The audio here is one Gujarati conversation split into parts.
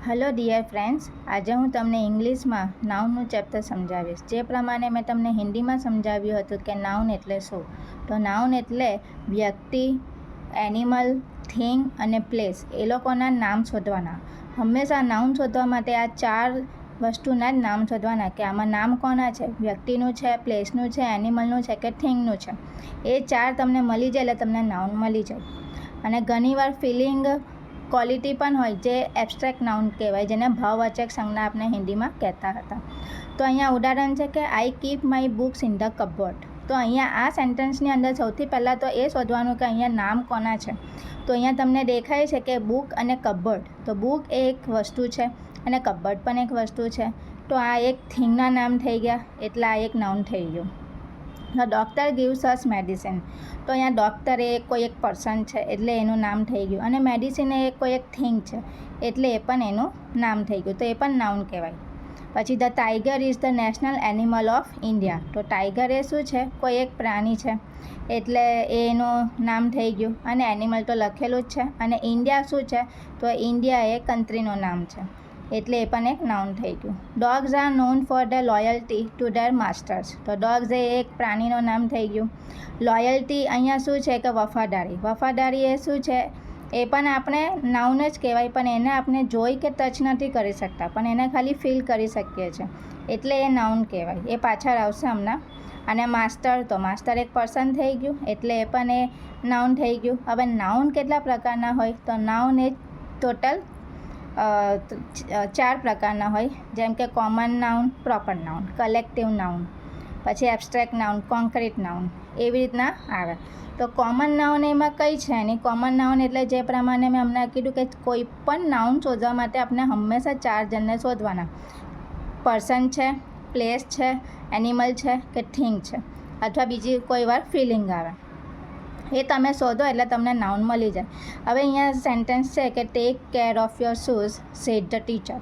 હેલો ડિયર ફ્રેન્ડ્સ, આજે હું તમને ઇંગ્લિશમાં નાઉનનું ચેપ્ટર સમજાવીશ. જે પ્રમાણે મેં તમને હિન્દીમાં સમજાવ્યું હતું કે નાઉન એટલે શું. તો નાઉન એટલે વ્યક્તિ, એનિમલ, થિંગ અને પ્લેસ એ લોકોના નામ શોધવાના. હંમેશા નાઉન શોધવા માટે આ 4 વસ્તુના જ નામ શોધવાના કે આમાં નામ કોના છે, વ્યક્તિનું છે, પ્લેસનું છે, એનિમલનું છે કે થિંગનું છે. એ 4 તમને મળી જાય એટલે તમને નાઉન મળી જાય. અને ઘણીવાર ફિલિંગ ક્વોલિટી પણ હોય જે એબ્સ્ટ્રેક્ટ નાઉન કહેવાય, જેને ભાવવાચક સંજ્ઞા આપણે હિન્દીમાં કહેતા હતા. તો અહીંયા ઉદાહરણ છે કે આઈ keep my books in the cupboard. તો અહીંયા આ સેન્ટેન્સની અંદર સૌથી પહેલાં તો એ શોધવાનું કે અહીંયા નામ કોના છે. તો અહીંયા તમને દેખાય છે કે બુક અને કબોર્ડ. તો બુક એ એક વસ્તુ છે અને કબોર્ડ પણ એક વસ્તુ છે. તો આ એક થિંગના નામ થઈ ગયા, એટલે આ એક નાઉન થઈ ગયું. ડૉક્ટર ગિવ્સ અસ મેડિસિન. તો અહીંયા ડૉક્ટર એ કોઈ એક પર્સન છે એટલે એનું નામ થઈ ગયું, અને મેડિસિન એ કોઈ એક થિંગ છે એટલે એ પણ એનું નામ થઈ ગયું. તો એ પણ નાઉન કહેવાય. પછી the tiger is the national animal of India. તો ટાઈગર એ શું છે, કોઈ એક પ્રાણી છે એટલે એનું નામ થઈ ગયું, અને એનિમલ તો લખેલું જ છે. અને ઇન્ડિયા શું છે, તો ઇન્ડિયા એ કન્ટ્રીનું નામ છે એટલે એ પણ એક નાઉન થઈ ગયું. Dogs are known for the loyalty to their masters. તો ડોગ્સ એ એક પ્રાણીનું નામ થઈ ગયું. લોયલ્ટી અહીંયા શું છે કે વફાદારી. વફાદારી એ શું છે, એ પણ આપણે નાઉન જ કહેવાય, પણ એને આપણે જોઈ કે ટચ નથી કરી શકતા, પણ એને ખાલી ફીલ કરી શકીએ છીએ એટલે એ નાઉન કહેવાય. એ પાછળ આવશે હમણાં. અને માસ્ટર, તો માસ્ટર એક પર્સન થઈ ગયું એટલે એ પણ એ નાઉન થઈ ગયું. હવે નાઉન કેટલા પ્રકારના હોય, તો નાઉન એ ટોટલ 4 પ્રકારના હોય, જેમ કે common noun, proper noun, collective noun, પછી એબ્સ્ટ્રેક્ટ નાઉન, કોન્ક્રીટ નાઉન, એવી રીતના આવે. તો કોમન નાઉન એમાં કઈ છે નહીં. કોમન નાઉન એટલે જે પ્રમાણે મેં હમણાં કીધું કે કોઈ પણ નાઉન શોધવા માટે આપણે હંમેશા 4 જણને શોધવાના. પર્સન છે, પ્લેસ છે, એનિમલ છે કે થિંગ છે, અથવા બીજી કોઈ વાર ફિલિંગ આવે. એ તમે શોધો એટલે તમને નાઉન મળી જાય. હવે અહીંયા સેન્ટેન્સ છે કે take care of your shoes said the teacher.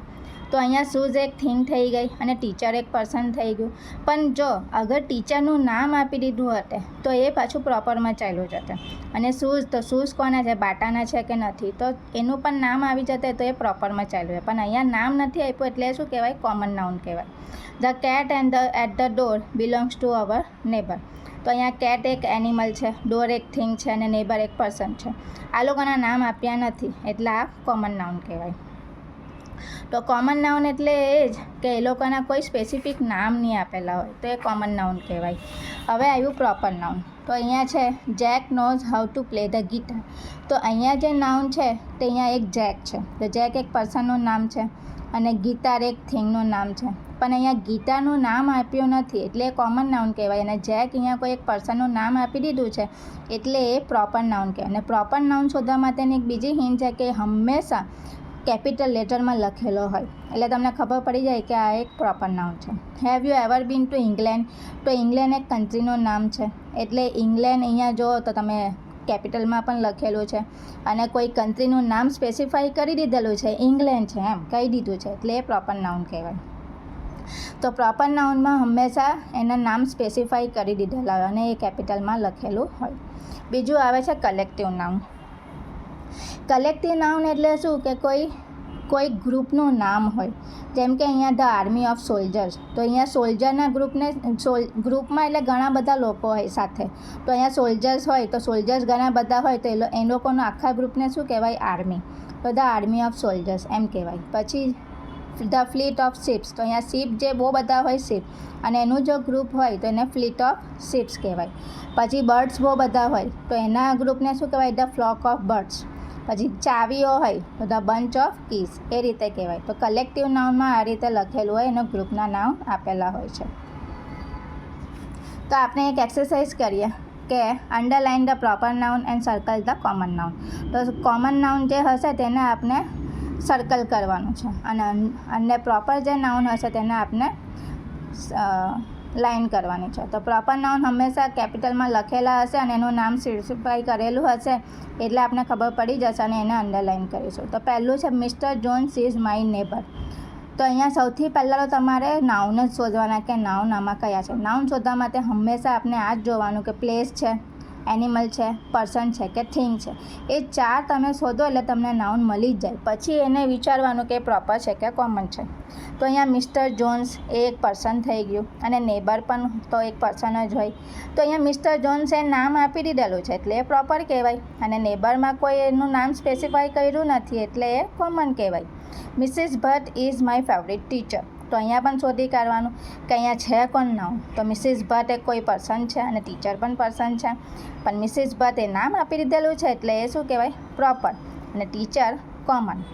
તો અહીંયા શૂઝ એક થિંગ થઈ ગઈ અને ટીચર એક પર્સન થઈ ગયું. પણ જો અગર ટીચરનું નામ આપી દીધું હતે તો એ પાછું પ્રોપરમાં ચાલ્યું જતે. અને શૂઝ, તો શૂઝ કોના છે, બાટાના છે કે નથી, તો એનું પણ નામ આવી જતે તો એ પ્રોપરમાં ચાલ્યું જાય. પણ અહીંયા નામ નથી આપ્યું એટલે શું કહેવાય, કોમન નાઉન કહેવાય. The cat at the door belongs to our neighbour. તો અહીંયા કેટ એક એનિમલ છે, ડોર એક થિંગ છે અને નેબર એક પર્સન છે. આ લોકોના નામ આપ્યા નથી એટલે આ કોમન નાઉન કહેવાય. તો કોમન નાઉન એટલે એ જ કે એ લોકોના કોઈ સ્પેસિફિક નામ નહીં આપેલા હોય તો એ કોમન નાઉન કહેવાય. હવે આવ્યું પ્રોપર નાઉન. તો અહીંયા છે Jack nose how to play the guitar. તો અહીંયા જે નાઉન છે તે અહીંયા એક જેક છે. તો જેક એક પર્સનનું નામ છે અને ગિટાર એક થિંગનું નામ છે. પણ અહીંયા ગિટારનું નામ આપ્યું નથી એટલે એ કોમન નાઉન કહેવાય. અને જેક અહીંયા કોઈ એક પર્સનનું નામ આપી દીધું છે એટલે એ પ્રોપર નાઉન કહેવાય. અને પ્રોપર નાઉન શોધવા માટેની એક બીજી હિન્ટ છે કે હંમેશા કેપિટલ લેટરમાં લખેલો હોય એટલે તમને ખબર પડી જાય કે આ એક પ્રોપર નાઉન છે. Have you ever bin two England. તો ઇંગ્લેન્ડ એક કન્ટ્રીનું નામ છે એટલે ઇંગ્લેન્ડ અહીંયા જુઓ તો તમે કેપિટલમાં પણ લખેલું છે અને કોઈ કન્ટ્રીનું નામ સ્પેસિફાઈ કરી દીધેલું છે, ઇંગ્લેન્ડ છે એમ કહી દીધું છે એટલે એ પ્રોપર નાઉન કહેવાય. તો પ્રોપર નાઉનમાં હંમેશા એના નામ સ્પેસિફાઈ કરી દીધેલા હોય અને એ કેપિટલમાં લખેલું હોય. બીજું આવે છે કલેક્ટિવ નાઉન. કલેક્ટિવ નાઉન એટલે શું કે કોઈ ગ્રુપનું નામ હોય. જેમ કે અહીંયા ધ આર્મી ઓફ સોલ્જર્સ. તો અહીંયા સોલ્જરના ગ્રુપમાં એટલે ઘણા બધા લોકો હોય સાથે. તો અહીંયા સોલ્જર્સ હોય તો સોલ્જર્સ ઘણા બધા હોય તો એ લોકોનું આખા ગ્રુપને શું કહેવાય, આર્મી. તો ધ આર્મી ઓફ સોલ્જર્સ એમ કહેવાય. પછી ધ ફ્લીટ ઓફ શિપ્સ. તો અહીંયા શિપ જે બહુ બધા હોય શિપ, અને એનું જો ગ્રુપ હોય તો એને ફ્લીટ ઓફ શિપ્સ કહેવાય. પછી બર્ડ્સ બહુ બધા હોય તો એના ગ્રુપને શું કહેવાય, ધ ફ્લોક ઓફ બર્ડ્સ. પછી ચાવીઓ હોય તો ધ બંચ ઓફ કીઝ, એ રીતે કહેવાય. તો કલેક્ટિવ નાઉનમાં આ રીતે લખેલું હોય એનો ગ્રુપના નામ આપેલા હોય છે. તો આપણે એક એક્સરસાઇઝ કરીએ કે underline the proper noun and circle the common noun. તો કોમન નાઉન જે હશે તેને આપણે સર્કલ કરવાનું છે અને પ્રોપર જે નાઉન હશે તેને આપણે લાઇન કરવાની છે. તો પ્રોપર નાઉન હંમેશા કેપિટલમાં લખેલા હશે અને એનું નામ સ્પેસિફાઈ કરેલું હશે એટલે આપણે ખબર પડી જશે અને એને અંડરલાઇન કરીશું. તો પહેલું છે mister Jones is my neighbour. તો અહીંયા સૌથી પહેલાં તો તમારે નાઉન જ શોધવાના કે નાઉન આમાં કયા છે. નાઉન શોધવા માટે હંમેશા આપણે આ જ જોવાનું કે પ્લેસ છે, એનિમલ છે, પર્સન છે કે થિંગ છે. એ 4 તમે શોધો એટલે તમને નાઉન મળી જ જાય. પછી એને વિચારવાનું કે પ્રોપર છે કે કોમન છે. તો અહીંયા મિસ્ટર જોન્સ એ એક પર્સન થઈ ગયું અને નેબર પણ તો એક પર્સન જ હોય. તો અહીંયા મિસ્ટર જોન્સે નામ આપી દીધેલું છે એટલે એ પ્રોપર કહેવાય અને નેબરમાં કોઈ એનું નામ સ્પેસિફાઈ કર્યું નથી એટલે એ કોમન કહેવાય. Mrs Bhatt is my favourite teacher. તો અહીંયા પણ શોધી કાઢવાનું કે અહીંયા છે કોણ નાઉન. તો મિસિસ ભટ્ટ એ કોઈ પર્સન છે અને ટીચર પણ પર્સન છે, પણ મિસિસ ભટ્ટ એ નામ આપી દીધેલું છે એટલે એ શું કહેવાય પ્રોપર અને teacher common.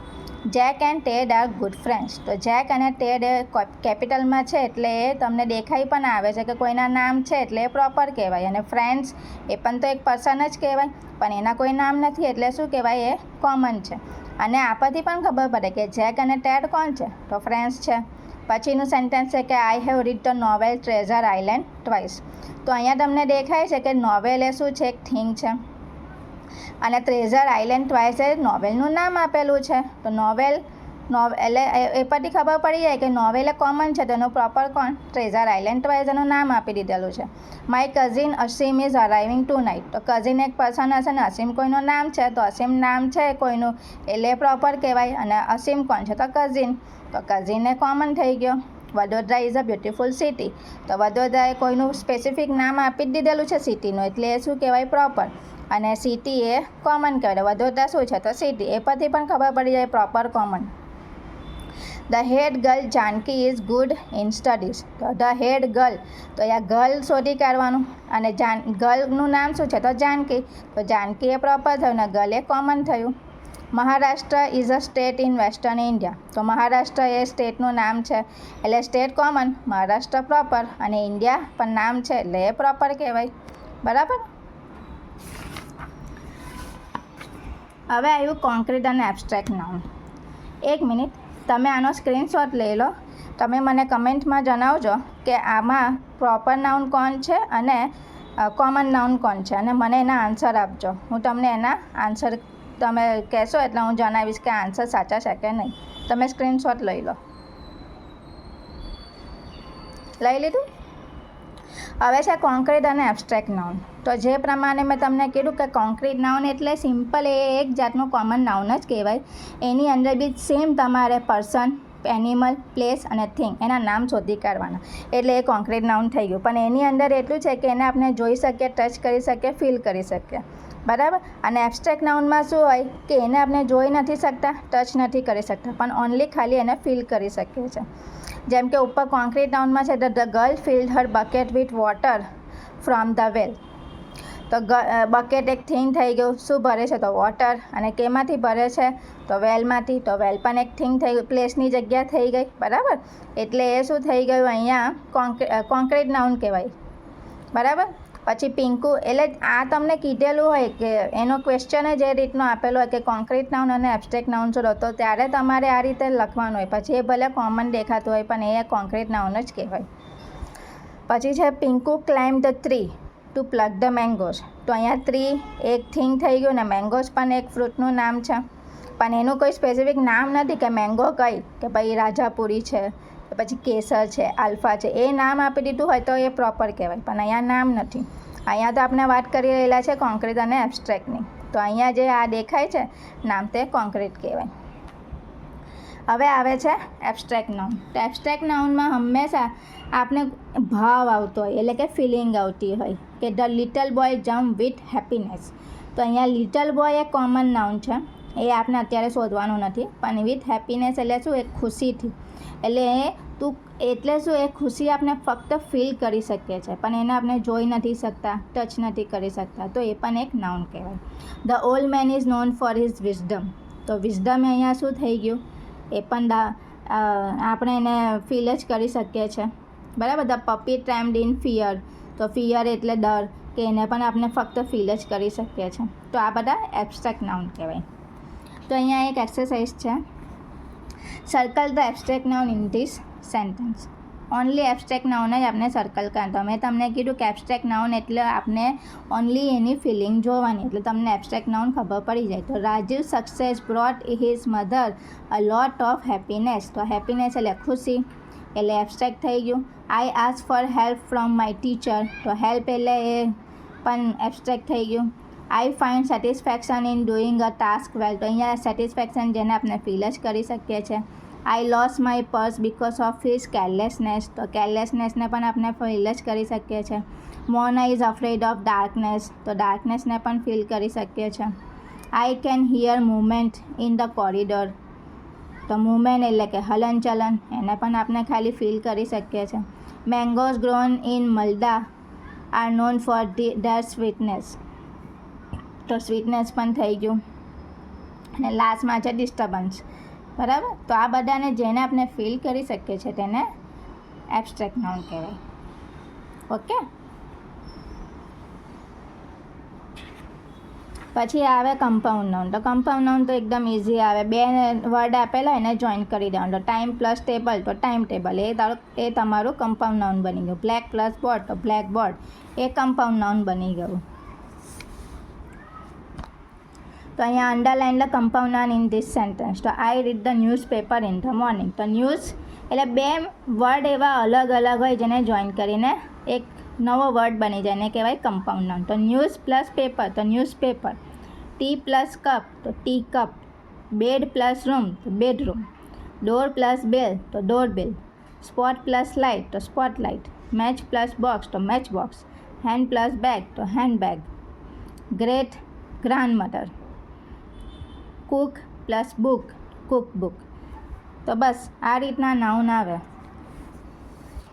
Jack and Ted are good friends. તો જેક અને ટેડ એ કેપિટલમાં છે એટલે એ તમને દેખાઈ પણ આવે છે કે કોઈના નામ છે એટલે એ પ્રોપર કહેવાય. અને ફ્રેન્ડ્સ એ પણ તો એક પર્સન જ કહેવાય પણ એના કોઈ નામ નથી એટલે શું કહેવાય એ કોમન છે. અને આપાથી પણ ખબર પડે કે જેક અને ટેડ કોણ છે તો ફ્રેન્ડ્સ છે. પછીનું સેન્ટેન્સ છે કે I have read the novel treasure island twice. તો અહીંયા તમને દેખાય છે કે નોવેલ એ શું છે એક થિંગ છે અને ટ્રેઝર આઇલેન્ડ ટ્વાઇસ એ નોવેલનું નામ આપેલું છે. તો નોવેલ એટલે એ પરથી ખબર પડી જાય કે નોવેલ એ કોમન છે તો એનું પ્રોપર કોણ ટ્રેઝર આઇલેન્ડ ટ્વાઇસ એનું નામ આપી દીધેલું છે. માય કઝિન અસીમ ઇઝ અરાઇવિંગ ટુ નાઇટ. તો કઝિન એક પર્સન હશે ને અસીમ કોઈનું નામ છે તો અસીમ નામ છે કોઈનું એટલે પ્રોપર કહેવાય અને અસીમ કોણ છે તો કઝિન. તો કઝિન એ કોમન થઈ ગયો. Vadodara is a beautiful city. તો વડોદરા એ કોઈનું સ્પેસિફિક નામ આપી જ દીધેલું છે સિટીનું એટલે એ શું કહેવાય પ્રોપર અને સિટી એ કોમન કહેવાય. વડોદરા શું છે તો સિટી. એ પરથી પણ ખબર પડી જાય proper common. The head girl Janaki is good in studies. તો ધ હેડ ગર્લ તો અહીંયા ગર્લ શોધી કાઢવાનું અને ગર્લનું નામ શું છે તો જાનકી. તો જાનકી એ પ્રોપર થયું ને ગર્લ એ કોમન થયું. Maharashtra is a state in western India. તો મહારાષ્ટ્ર એ સ્ટેટનું નામ છે એટલે સ્ટેટ કોમન, મહારાષ્ટ્ર પ્રોપર અને ઇન્ડિયા પણ નામ છે એટલે એ પ્રોપર કહેવાય. બરાબર. હવે આવ્યું કોન્ક્રીટ અને એબ્સ્ટ્રેક્ટ નાઉન. એક મિનિટ, તમે આનો સ્ક્રીનશોટ લઈ લો. તમે મને કમેન્ટમાં જણાવજો કે આમાં પ્રોપર નાઉન કોણ છે અને કોમન નાઉન કોણ છે અને મને એના આન્સર આપજો. હું તમને એના આન્સર તમે કહેશો એટલે હું જણાવીશ કે આન્સર સાચા છે કે નહીં. તમે સ્ક્રીનશોટ લઈ લો. લઈ લીધું? હવે છે કોન્ક્રીટ અને એબ્સ્ટ્રેક્ટ નાઉન. તો જે પ્રમાણે મેં તમને કીધું કે કોન્ક્રીટ નાઉન એટલે સિમ્પલ એ એક જાતનું કોમન નાઉન જ કહેવાય. એની અંદર બી સેમ તમારે પર્સન, એનિમલ, પ્લેસ અને થિંગ એના નામ શોધી કાઢવાના એટલે એ કોન્ક્રીટ નાઉન થઈ ગયું. પણ એની અંદર એટલું છે કે એને આપણે જોઈ શકીએ, ટચ કરી શકીએ, ફીલ કરી શકીએ. બરાબર. અને એબ્સ્ટ્રેક્ટ નાઉનમાં શું હોય કે એને આપણે જોઈ નથી શકતા, ટચ નથી કરી શકતા પણ ઓનલી ખાલી એને ફીલ કરી શકીએ છીએ. જેમ કે ઉપર કોન્ક્રીટ નાઉનમાં છે the girl field Har bucket with water from the વેલ. તો બકેટ એક થિંગ થઈ ગયું. શું ભરે છે તો વોટર અને કેમાંથી ભરે છે તો વેલમાંથી. તો વેલ પણ એક થિંગ થઈ ગયું, પ્લેસની જગ્યા થઈ ગઈ. બરાબર. એટલે એ શું થઈ ગયું અહીંયા કોન્ક્રીટ નાઉન કહેવાય. બરાબર. પછી પિંકુ એટલે આ તમને કીધેલું હોય કે એનો ક્વેશ્ચન જ એ રીતનો આપેલો હોય કે કોન્ક્રીટ નાઉન અને એબ્સ્ટ્રેક્ટ નાઉન શોધો તો ત્યારે તમારે આ રીતે લખવાનું હોય. પછી એ ભલે કોમન દેખાતું હોય પણ એ કોન્ક્રીટ નાઉન જ કહેવાય. પછી છે Pinku climb the tree two pluck the mangoes. તો અહીંયા ટ્રી એક થિંગ થઈ ગયું ને મેંગોઝ પણ એક ફ્રૂટનું નામ છે પણ એનું કોઈ સ્પેસિફિક નામ નથી કે મેંગો કઈ કે ભાઈ રાજાપુરી છે પછી કેસર છે, આલ્ફા છે. એ નામ આપી દીધું હોય તો એ પ્રોપર કહેવાય પણ અહીંયા નામ નથી. અહીંયા તો આપણે વાત કરી રહેલા છે કોન્ક્રીટ અને એબ્સ્ટ્રેક્ટની. તો અહીંયા જે આ દેખાય છે નામ તે કોન્ક્રીટ કહેવાય. હવે આવે છે એબ્સ્ટ્રેક્ટ નાઉન. તો એબ્સ્ટ્રેક્ટ નાઉનમાં હંમેશા આપણે ભાવ આવતો હોય એટલે કે ફિલિંગ આવતી હોય કે the little boy jump with happiness. તો અહીંયા લિટલ બોય એ કોમન નાઉન છે એ આપણે અત્યારે શોધવાનું નથી પણ વિથ હેપીનેસ એટલે શું એક ખુશીથી એટલે શું એ ખુશી આપણે ફક્ત ફીલ કરી શકીએ છીએ પણ એને આપણે જોઈ નથી શકતા, ટચ નથી કરી શકતા. તો એ પણ એક નાઉન કહેવાય. The old man is known for his wisdom. તો વિઝડમ અહીંયા શું થઈ ગયું એ પણ આપણે એને ફીલ જ કરી શકીએ છીએ. બરાબર. The puppy trembled in fear. તો ફિયર એટલે ડર કે એને પણ આપણે ફક્ત ફીલ જ કરી શકીએ છીએ. તો આ બધા એબ્સ્ટ્રેક્ટ નાઉન કહેવાય. તો અહીંયા એક એક્સરસાઇઝ છે. Circle the abstract noun in this sentence. Only abstract noun જ આપણે સર્કલ કરતા. મેં તમને કીધું કે એબ્સ્ટ્રેક્ટ નાઉન એટલે આપણે ઓનલી એની ફિલિંગ જોવાની એટલે તમને એબ્સ્ટ્રેક્ટ નાઉન ખબર પડી જાય. તો Rajiv success brought his mother a lot of happiness. તો હેપીનેસ એટલે ખુશી એટલે એબ્સ્ટ્રેક્ટ થઈ ગયું. I ask for help from my teacher. તો હેલ્પ એટલે એ પણ એબ્સ્ટ્રેક્ટ થઈ ગયું. I find satisfaction in doing a task well, તો અહીંયા સેટિસ્ફેક્શન જેને આપણે ફીલ જ કરી શકીએ છીએ. I lost my purse because of his carelessness, તો કેરલેસનેસને પણ આપણે ફીલ જ કરી શકીએ છીએ. Mona is afraid of darkness, તો ડાર્કનેસને પણ ફીલ કરી શકીએ છીએ. I can hear movement in the corridor, તો મૂવમેન્ટ એટલે કે હલનચલન, એને પણ આપણે ખાલી ફીલ કરી શકીએ છીએ. Mangoes grown in Malda are known for their sweetness, તો સ્વીટનેસ પણ થઈ ગયું. અને લાસ્ટમાં છે ડિસ્ટર્બન્સ, બરાબર. તો આ બધાને જેને આપણે ફીલ કરી શકીએ છીએ તેને એબ્સ્ટ્રેક્ટ નાઉન કહેવાય. ઓકે. પછી આવે કમ્પાઉન્ડ નાઉન. તો કમ્પાઉન્ડ નાઉન તો એકદમ ઇઝી આવે. બે વર્ડ આપેલા એને જોઈન કરી દેવાનું. તો ટાઈમ પ્લસ ટેબલ, તો ટાઈમ ટેબલ એ તમારું કમ્પાઉન્ડ નાઉન બની ગયું. બ્લેક પ્લસ બોર્ડ, તો બ્લેક બોર્ડ એ કમ્પાઉન્ડ નાઉન બની ગયું. તો અહીંયા underline the compound noun in this sentence. તો I read the newspaper in the morning. તો ન્યૂઝ એટલે બે વર્ડ એવા અલગ અલગ હોય જેને જોઈન કરીને એક નવો વર્ડ બની જાય, એને કહેવાય કમ્પાઉન્ડ નાઉન. તો ન્યૂઝ પ્લસ પેપર, તો ન્યૂઝપેપર. ટી પ્લસ કપ, તો tea cup. Bed plus room, તો બેડરૂમ. ડોર પ્લસ બેલ, તો ડોરબેલ. સ્પોટ પ્લસ લાઇટ, તો સ્પોટલાઇટ. મેચ પ્લસ બોક્સ, તો match box. Hand plus bag, તો handbag. Great grandmother. Cook plus book, cookbook. તો બસ આ રીતના નાઉન આવે.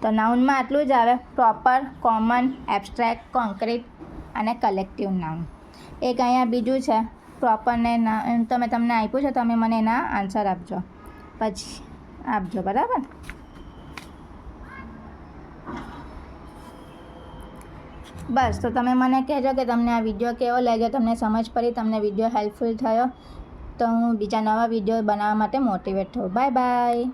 તો નાઉનમાં આટલું જ આવે: પ્રોપર, કોમન, એબ્સ્ટ્રેક્ટ, કોન્ક્રીટ અને કલેક્ટિવ નાઉન. એક અહીંયા બીજું છે પ્રોપરને તો મેં તમને આપ્યું છે, તમે મને એના આન્સર આપજો, પછી આપજો, બરાબર. બસ તો તમે મને કહેજો કે તમને આ વિડીયો કેવો લાગ્યો, તમને સમજ પડી, તમને વિડીયો હેલ્પફુલ થયો, તો હું બીજા નવા વિડીયો બનાવવા માટે મોટિવેટ થઉં. Bye bye.